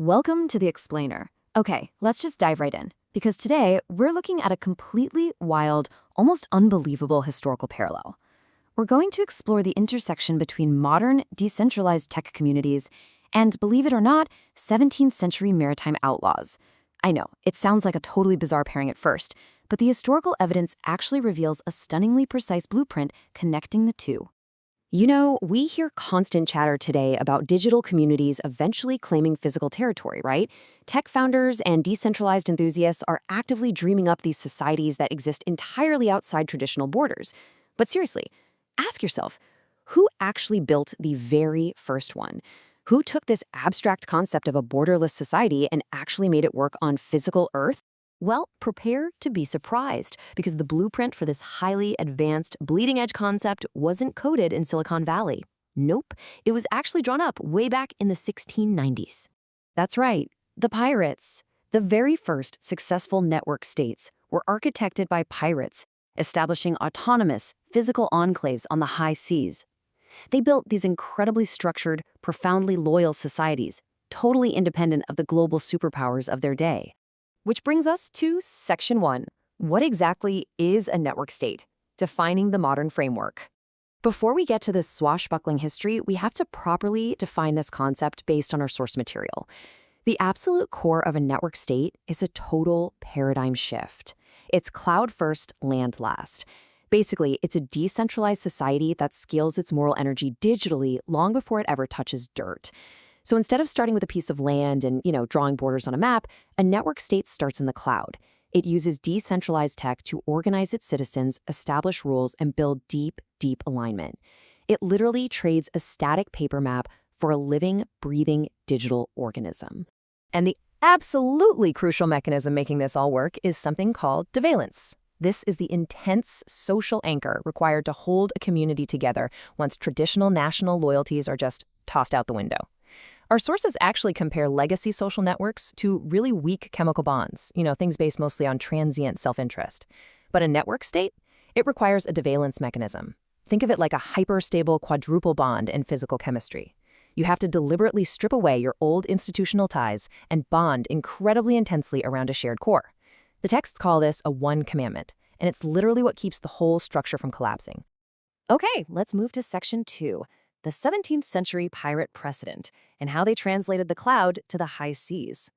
Welcome to the Explainer. Okay, let's just dive right in, because today we're looking at a completely wild, almost unbelievable historical parallel. We're going to explore the intersection between modern, decentralized tech communities and, believe it or not, 17th century maritime outlaws. I know, it sounds like a totally bizarre pairing at first, but the historical evidence actually reveals a stunningly precise blueprint connecting the two. You know, we hear constant chatter today about digital communities eventually claiming physical territory, right? Tech founders and decentralized enthusiasts are actively dreaming up these societies that exist entirely outside traditional borders. But seriously, ask yourself, who actually built the very first one? Who took this abstract concept of a borderless society and actually made it work on physical Earth? Well, prepare to be surprised, because the blueprint for this highly advanced, bleeding-edge concept wasn't coded in Silicon Valley. Nope, it was actually drawn up way back in the 1690s. That's right, the pirates. The very first successful network states were architected by pirates, establishing autonomous, physical enclaves on the high seas. They built these incredibly structured, profoundly loyal societies, totally independent of the global superpowers of their day. Which brings us to Section 1. What exactly is a network state? Defining the modern framework. Before we get to this swashbuckling history, we have to properly define this concept based on our source material. The absolute core of a network state is a total paradigm shift. It's cloud first, land last. Basically, it's a decentralized society that scales its moral energy digitally long before it ever touches dirt. So instead of starting with a piece of land and, drawing borders on a map, a network state starts in the cloud. It uses decentralized tech to organize its citizens, establish rules, and build deep, deep alignment. It literally trades a static paper map for a living, breathing digital organism. And the absolutely crucial mechanism making this all work is something called devalence. This is the intense social anchor required to hold a community together once traditional national loyalties are just tossed out the window. Our sources actually compare legacy social networks to really weak chemical bonds, things based mostly on transient self-interest. But a network state, it requires a devalence mechanism. Think of it like a hyper-stable quadruple bond in physical chemistry. You have to deliberately strip away your old institutional ties and bond incredibly intensely around a shared core. The texts call this a one commandment, and it's literally what keeps the whole structure from collapsing. Okay, let's move to Section 2, the 17th century pirate precedent, and how they translated the cloud to the high seas.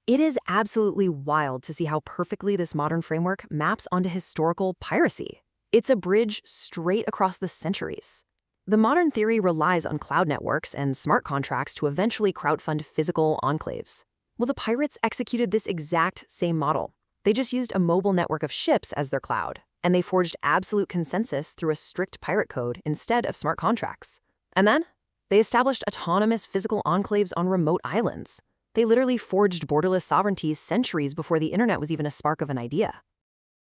It is absolutely wild to see how perfectly this modern framework maps onto historical piracy. It's a bridge straight across the centuries. The modern theory relies on cloud networks and smart contracts to eventually crowdfund physical enclaves. Well, the pirates executed this exact same model. They just used a mobile network of ships as their cloud, and they forged absolute consensus through a strict pirate code instead of smart contracts. And then they established autonomous physical enclaves on remote islands. They literally forged borderless sovereignties centuries before the internet was even a spark of an idea.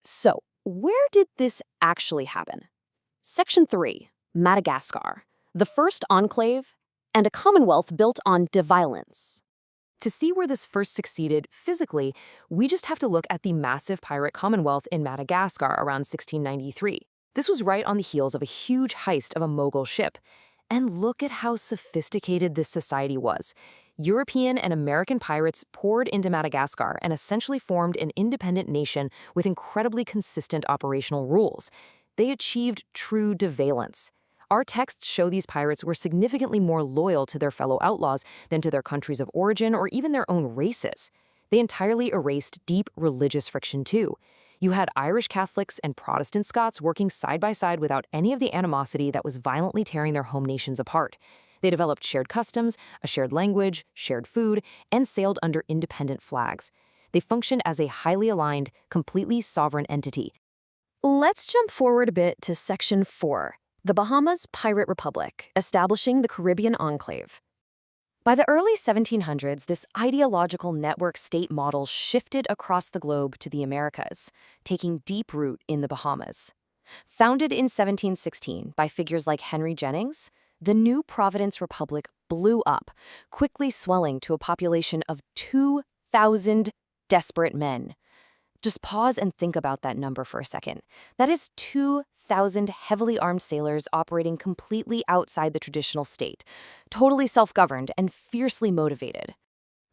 So, where did this actually happen? Section 3, Madagascar, the first enclave and a commonwealth built on devalence. To see where this first succeeded physically, we just have to look at the massive pirate commonwealth in Madagascar around 1693. This was right on the heels of a huge heist of a Mogul ship. And look at how sophisticated this society was. European and American pirates poured into Madagascar and essentially formed an independent nation with incredibly consistent operational rules. They achieved true devalence. Our texts show these pirates were significantly more loyal to their fellow outlaws than to their countries of origin or even their own races. They entirely erased deep religious friction too. You had Irish Catholics and Protestant Scots working side by side without any of the animosity that was violently tearing their home nations apart. They developed shared customs, a shared language, shared food, and sailed under independent flags. They functioned as a highly aligned, completely sovereign entity. Let's jump forward a bit to Section 4, the Bahamas Pirate Republic, establishing the Caribbean enclave. By the early 1700s, this ideological network state model shifted across the globe to the Americas, taking deep root in the Bahamas. Founded in 1716 by figures like Henry Jennings, the new Providence Republic blew up, quickly swelling to a population of 2,000 desperate men. Just pause and think about that number for a second. That is 2,000 heavily armed sailors operating completely outside the traditional state, totally self-governed and fiercely motivated.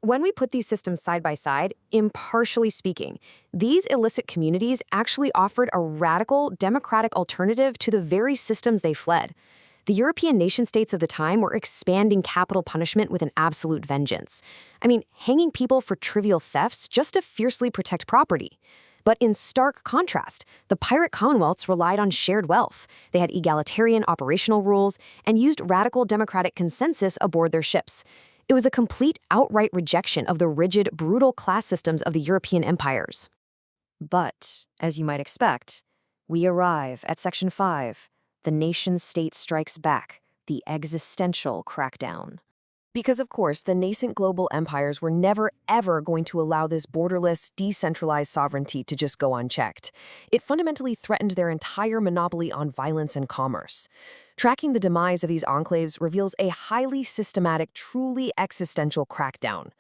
When we put these systems side by side, impartially speaking, these illicit communities actually offered a radical, democratic alternative to the very systems they fled. The European nation-states of the time were expanding capital punishment with an absolute vengeance. I mean, hanging people for trivial thefts just to fiercely protect property. But in stark contrast, the pirate commonwealths relied on shared wealth. They had egalitarian operational rules and used radical democratic consensus aboard their ships. It was a complete outright rejection of the rigid, brutal class systems of the European empires. But, as you might expect, we arrive at Section 5. The nation-state strikes back, the existential crackdown. Because, of course, the nascent global empires were never, ever going to allow this borderless, decentralized sovereignty to just go unchecked. It fundamentally threatened their entire monopoly on violence and commerce. Tracking the demise of these enclaves reveals a highly systematic, truly existential crackdown.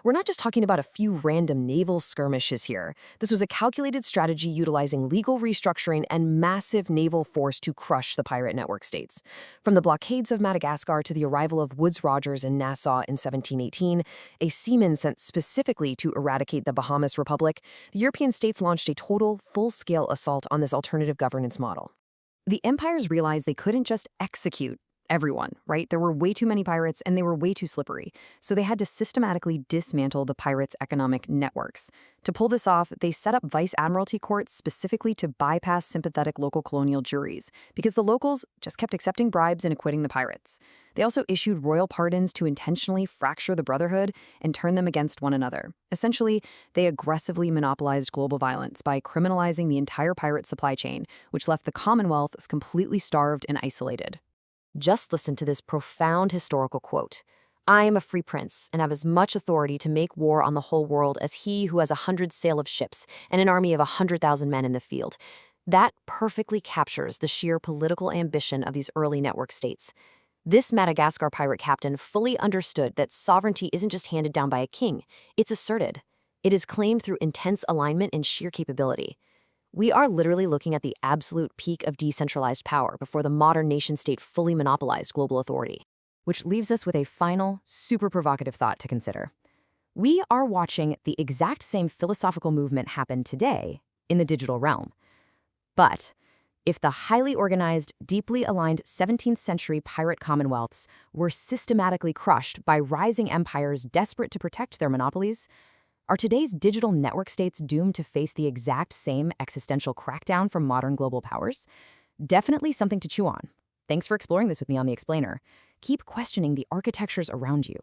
We're not just talking about a few random naval skirmishes here. This was a calculated strategy utilizing legal restructuring and massive naval force to crush the pirate network states. From the blockades of Madagascar to the arrival of Woodes Rogers in Nassau in 1718, a seaman sent specifically to eradicate the Bahamas Republic, the European states launched a total, full-scale assault on this alternative governance model. The empires realized they couldn't just execute everyone, right? There were way too many pirates and they were way too slippery. So they had to systematically dismantle the pirates' economic networks. To pull this off, they set up vice admiralty courts specifically to bypass sympathetic local colonial juries, because the locals just kept accepting bribes and acquitting the pirates. They also issued royal pardons to intentionally fracture the brotherhood and turn them against one another. Essentially, they aggressively monopolized global violence by criminalizing the entire pirate supply chain, which left the Commonwealth completely starved and isolated. Just listen to this profound historical quote. "I am a free prince, and have as much authority to make war on the whole world as he who has 100 sail of ships and an army of 100,000 men in the field." That perfectly captures the sheer political ambition of these early network states. This Madagascar pirate captain fully understood that sovereignty isn't just handed down by a king, it's asserted. It is claimed through intense alignment and sheer capability. We are literally looking at the absolute peak of decentralized power before the modern nation-state fully monopolized global authority. Which leaves us with a final, super provocative thought to consider. We are watching the exact same philosophical movement happen today in the digital realm. But if the highly organized, deeply aligned 17th century pirate commonwealths were systematically crushed by rising empires desperate to protect their monopolies, are today's digital network states doomed to face the exact same existential crackdown from modern global powers? Definitely something to chew on. Thanks for exploring this with me on The Explainer. Keep questioning the architectures around you.